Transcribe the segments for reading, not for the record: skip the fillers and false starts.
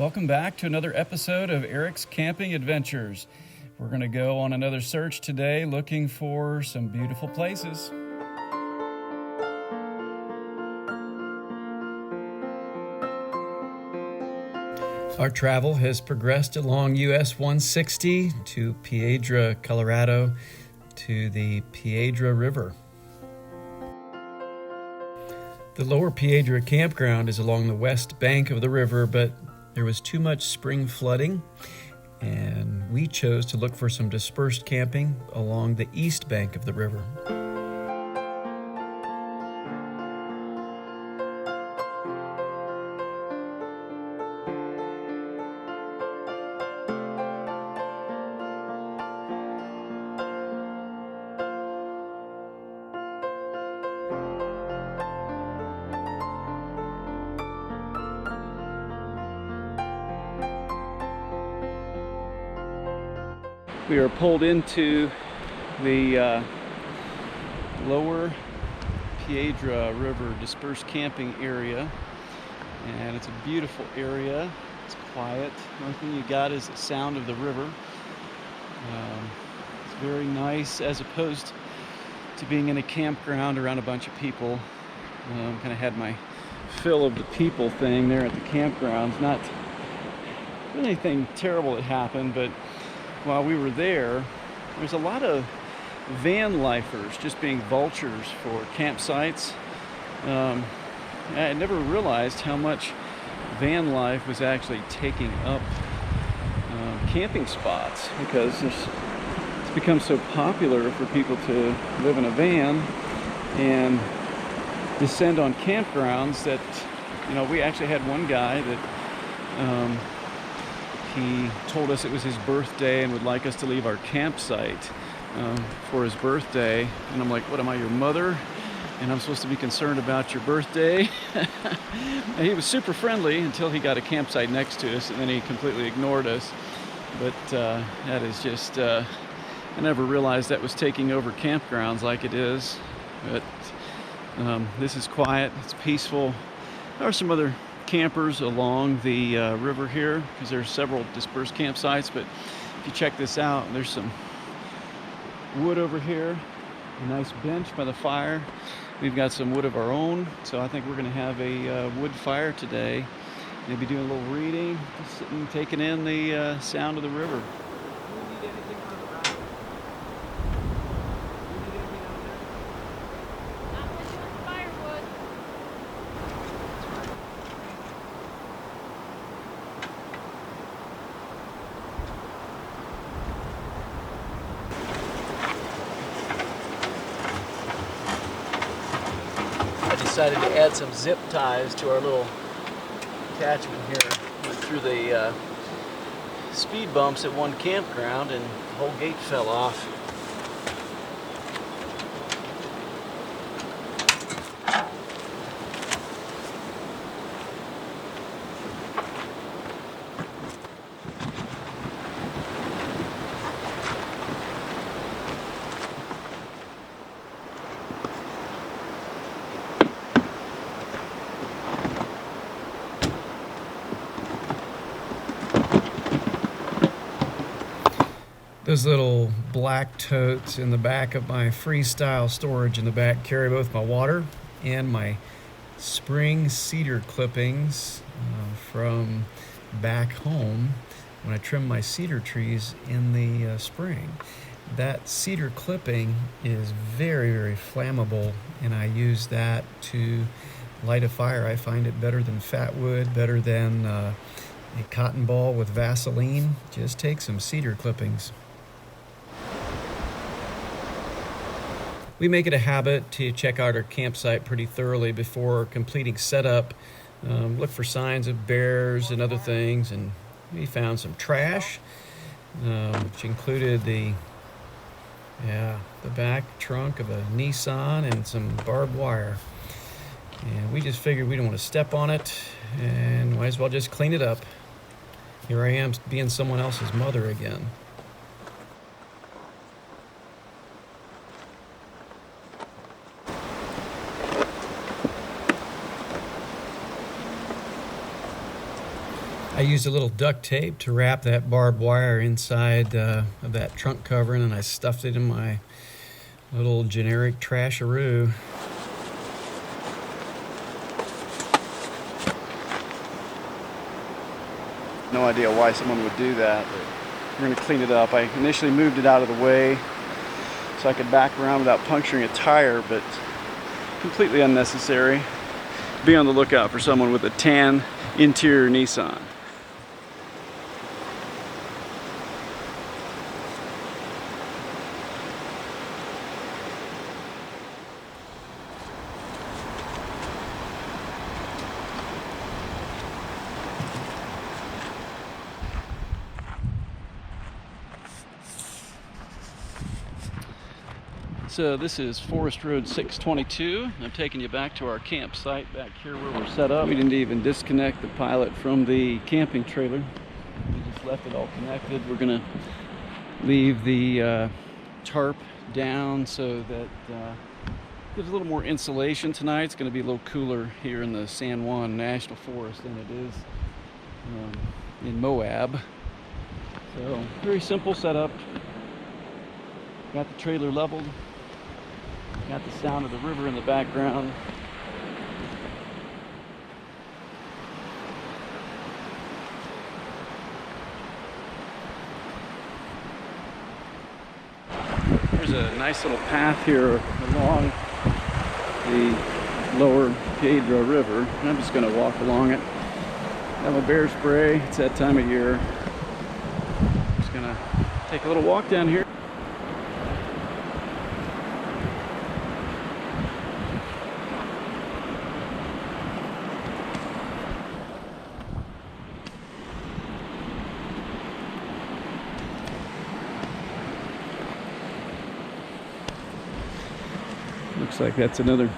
Welcome back to another episode of Eric's Camping Adventures. We're going to go on another search today looking for some beautiful places. Our travel has progressed along US 160 to Piedra, Colorado, to the Piedra River. The Lower Piedra campground is along the west bank of the river, but there was too much spring flooding, and we chose to look for some dispersed camping along the east bank of the river. We are pulled into the Lower Piedra River dispersed camping area, and it's a beautiful area. It's quiet. The only thing you got is the sound of the river. It's very nice as opposed to being in a campground around a bunch of people. Kind of had my fill of the people thing there at the campgrounds. Not really anything terrible that happened, but while we were there's a lot of van lifers just being vultures for campsites. I had never realized how much van life was actually taking up camping spots, because it's become so popular for people to live in a van and descend on campgrounds that, we actually had one guy that he told us it was his birthday and would like us to leave our campsite for his birthday. And I'm like, what, am I your mother? And I'm supposed to be concerned about your birthday? And he was super friendly until he got a campsite next to us, and then he completely ignored us. But that is just, I never realized that was taking over campgrounds like it is. But this is quiet, it's peaceful. There are some other campers along the river here, because there's several dispersed campsites. But if you check this out, there's some wood over here, a nice bench by the fire. We've got some wood of our own, so I think we're going to have a wood fire today. Maybe doing a little reading, just sitting, taking in the sound of the river. Decided to add some zip ties to our little attachment here. Went through the speed bumps at one campground and the whole gate fell off. Those little black totes in the back of my freestyle storage in the back carry both my water and my spring cedar clippings from back home when I trim my cedar trees in the spring. That cedar clipping is very, very flammable, and I use that to light a fire. I find it better than fat wood, better than a cotton ball with Vaseline. Just take some cedar clippings. We make it a habit to check out our campsite pretty thoroughly before completing setup. Look for signs of bears and other things, and we found some trash, which included the back trunk of a Nissan and some barbed wire. And we just figured we don't want to step on it, and might as well just clean it up. Here I am being someone else's mother again. I used a little duct tape to wrap that barbed wire inside of that trunk covering, and I stuffed it in my little generic trasharoo. No idea why someone would do that, but we're going to clean it up. I initially moved it out of the way so I could back around without puncturing a tire, but completely unnecessary. Be on the lookout for someone with a tan interior Nissan. So this is Forest Road 622. I'm taking you back to our campsite back here where we're set up. We didn't even disconnect the Pilot from the camping trailer. We just left it all connected. We're gonna leave the tarp down so that gives a little more insulation tonight. It's gonna be a little cooler here in the San Juan National Forest than it is in Moab. So very simple setup. Got the trailer leveled. Got the sound of the river in the background. There's a nice little path here along the lower Piedra River. I'm just going to walk along it. Have a bear spray. It's that time of year. Just going to take a little walk down here. Looks like that's another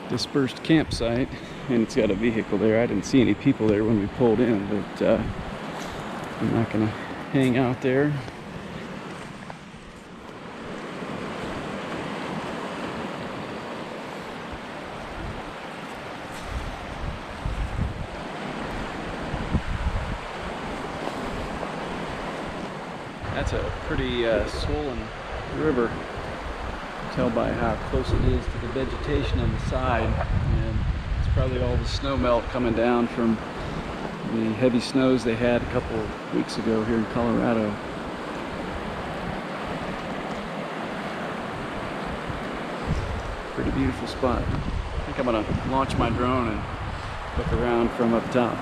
dispersed campsite, and it's got a vehicle there. I didn't see any people there when we pulled in, but I'm not gonna hang out there. That's a pretty swollen river. Tell by how close it is to the vegetation on the side, and it's probably all the snow melt coming down from the heavy snows they had a couple of weeks ago here in Colorado. Pretty beautiful spot. I think I'm gonna launch my drone and look around from up top.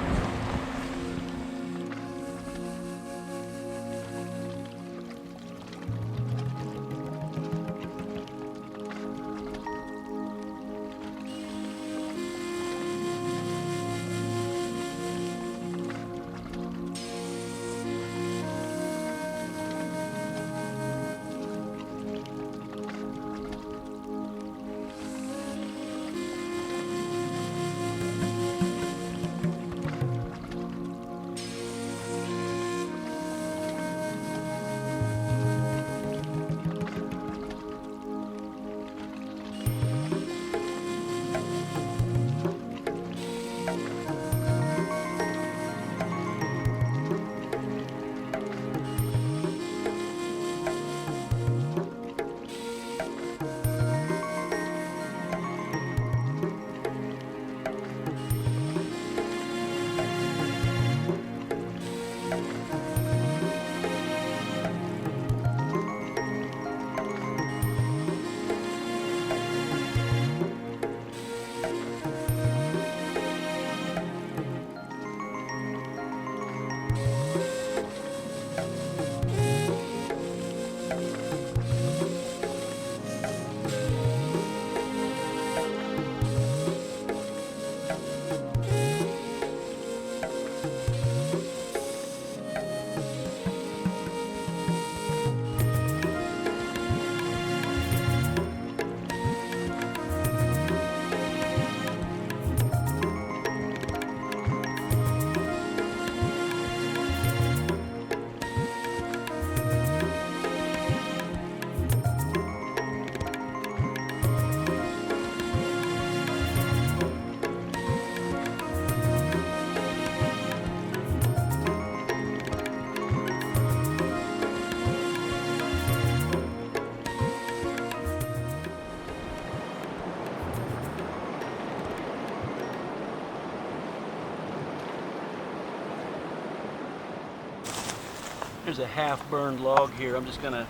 There's a half-burned log here. I'm just gonna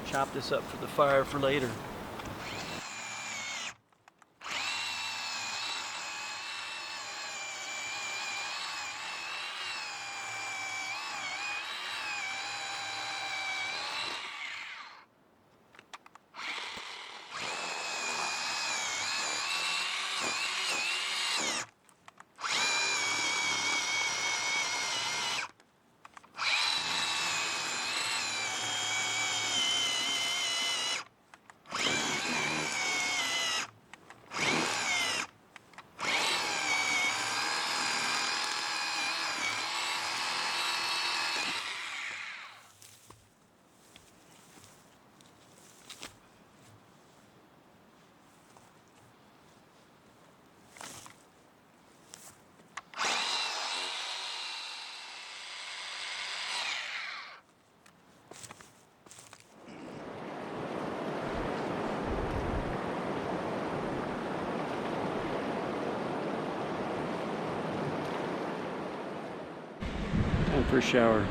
chop this up for the fire for later. Time for a shower.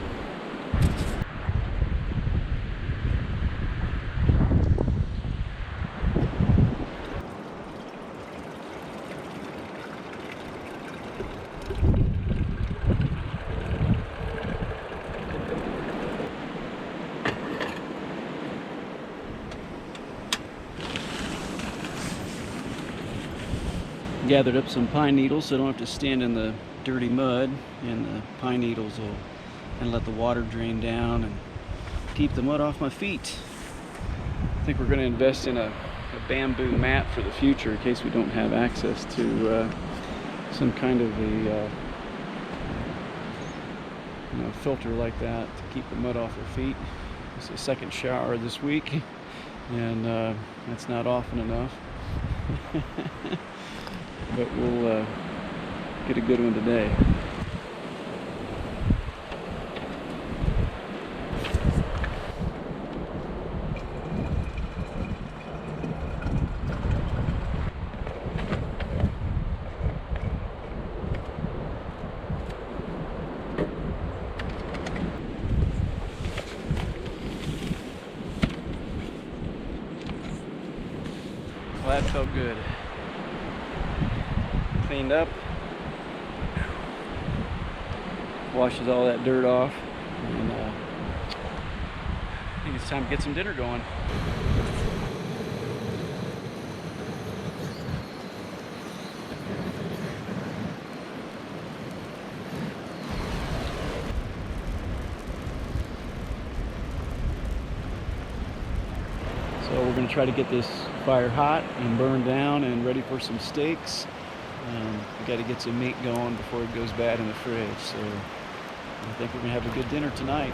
Gathered up some pine needles so I don't have to stand in the dirty mud, and the pine needles will and let the water drain down and keep the mud off my feet. I think we're going to invest in a bamboo mat for the future in case we don't have access to some kind of a filter like that to keep the mud off our feet. It's the second shower this week, and that's not often enough. But we'll get a good one today. Well, that felt good. Cleaned up, washes all that dirt off, and I think it's time to get some dinner going. So we're going to try to get this fire hot and burned down and ready for some steaks. We got to get some meat going before it goes bad in the fridge, so I think we're going to have a good dinner tonight.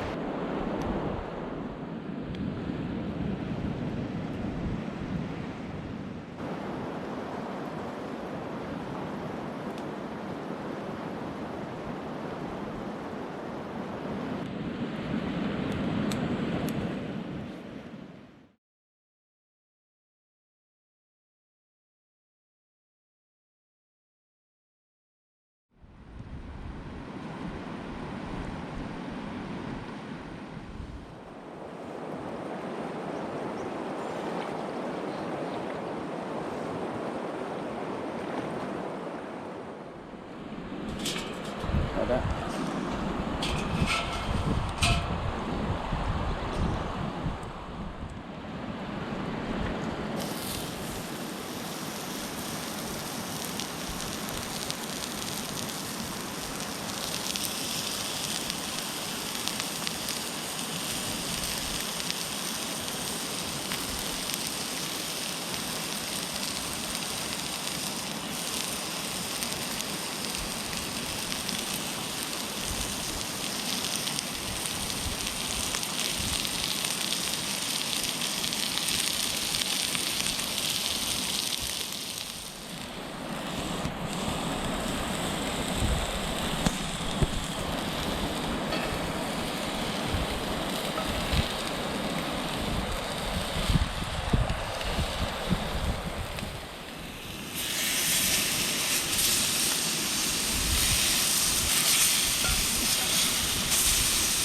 Like that.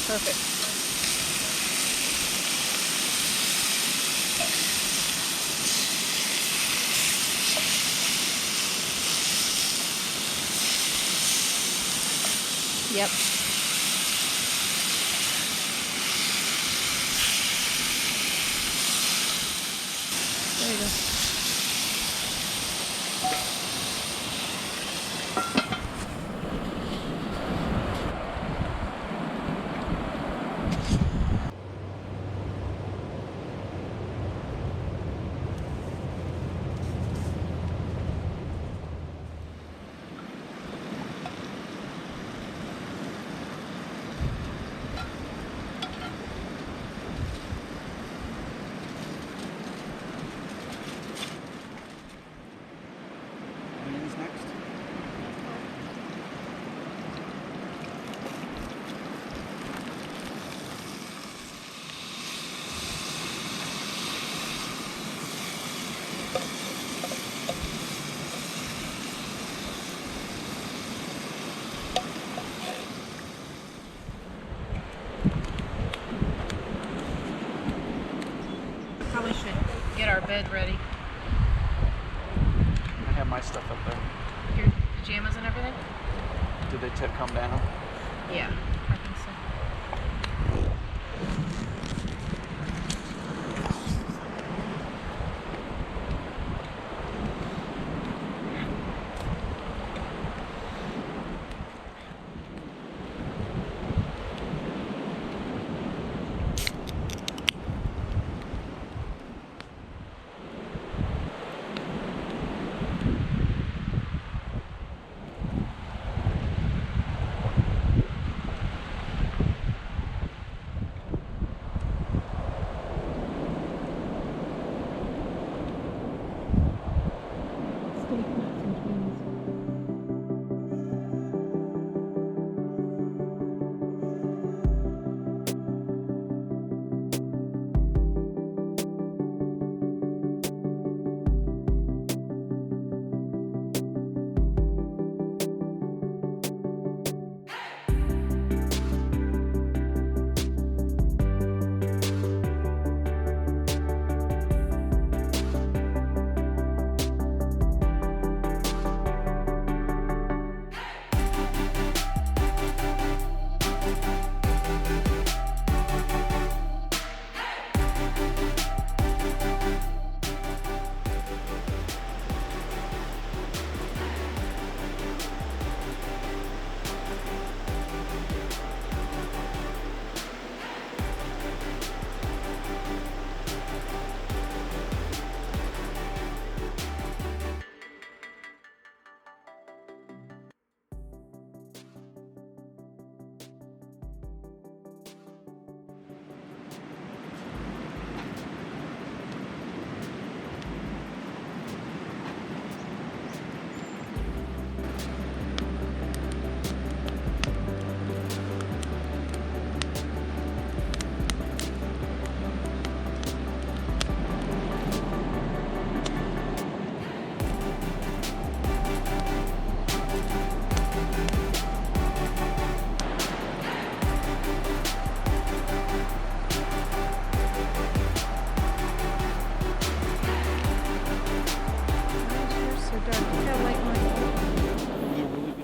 Perfect. Yep. There you go. Probably should get our bed ready. I have my stuff up there. Your pajamas and everything? Did they come down? Yeah, I think so.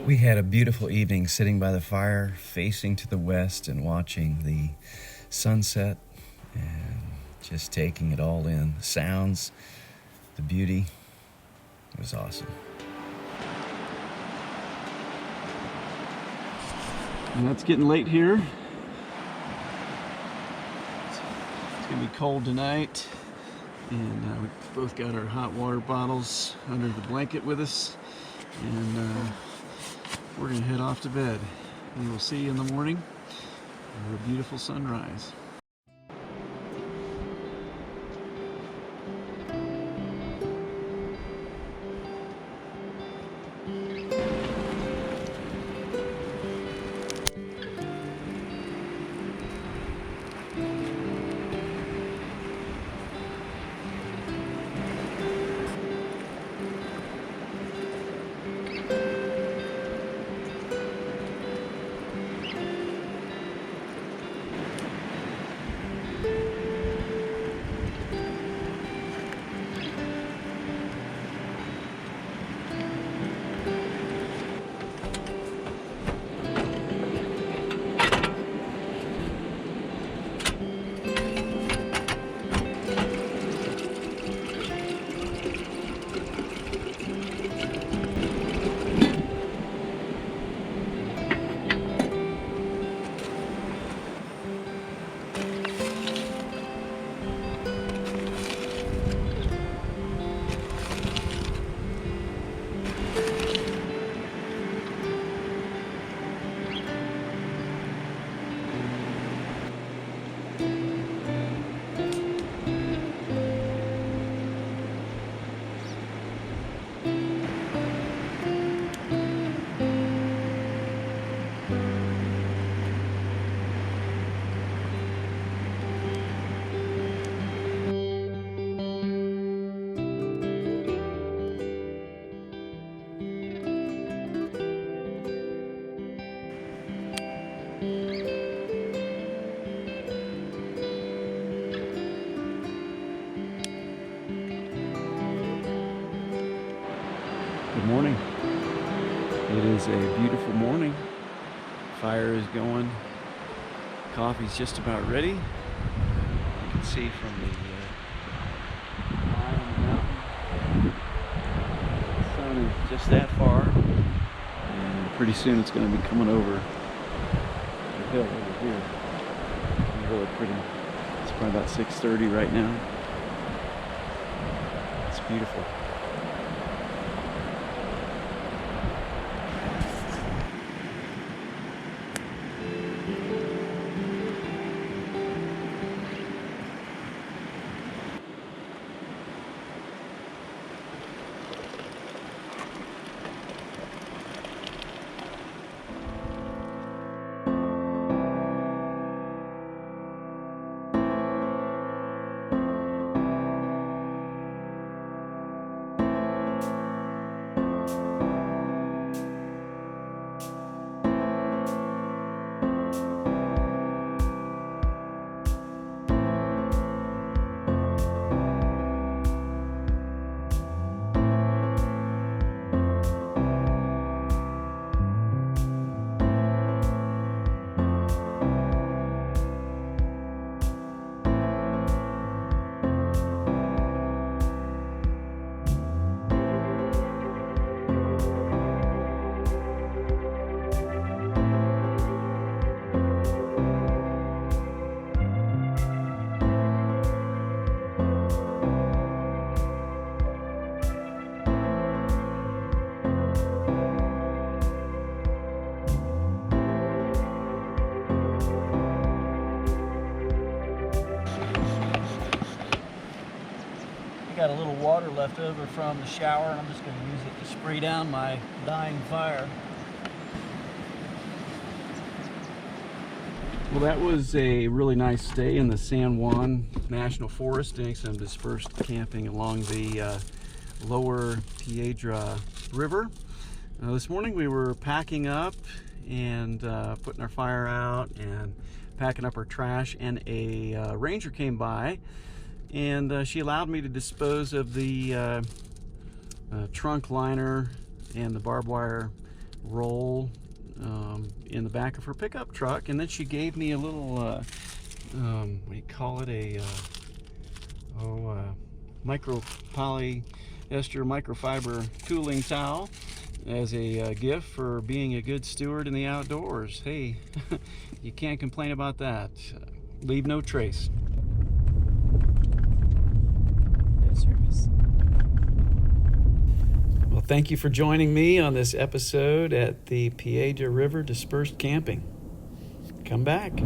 We had a beautiful evening sitting by the fire, facing to the west and watching the sunset and just taking it all in. The sounds, the beauty. It was awesome. And it's getting late here. It's gonna be cold tonight. And we both got our hot water bottles under the blanket with us. And we're gonna head off to bed. And we'll see you in the morning for a beautiful sunrise. Good morning. It is a beautiful morning. Fire is going. Coffee's just about ready. You can see from the eye on the mountain. The sun is just that far. And pretty soon it's going to be coming over the hill over here. It's really pretty. It's probably about 6:30 right now. It's beautiful. Got a little water left over from the shower, and I'm just going to use it to spray down my dying fire. Well, that was a really nice stay in the San Juan National Forest, doing some dispersed camping along the lower Piedra River. This morning we were packing up and putting our fire out and packing up our trash, and a ranger came by, and she allowed me to dispose of the trunk liner and the barbed wire roll in the back of her pickup truck. And then she gave me a little, what do you call it, a micro polyester microfiber cooling towel as a gift for being a good steward in the outdoors. Hey, you can't complain about that. Leave no trace. Service. Well, thank you for joining me on this episode at the Piedra River Dispersed Camping. Come back.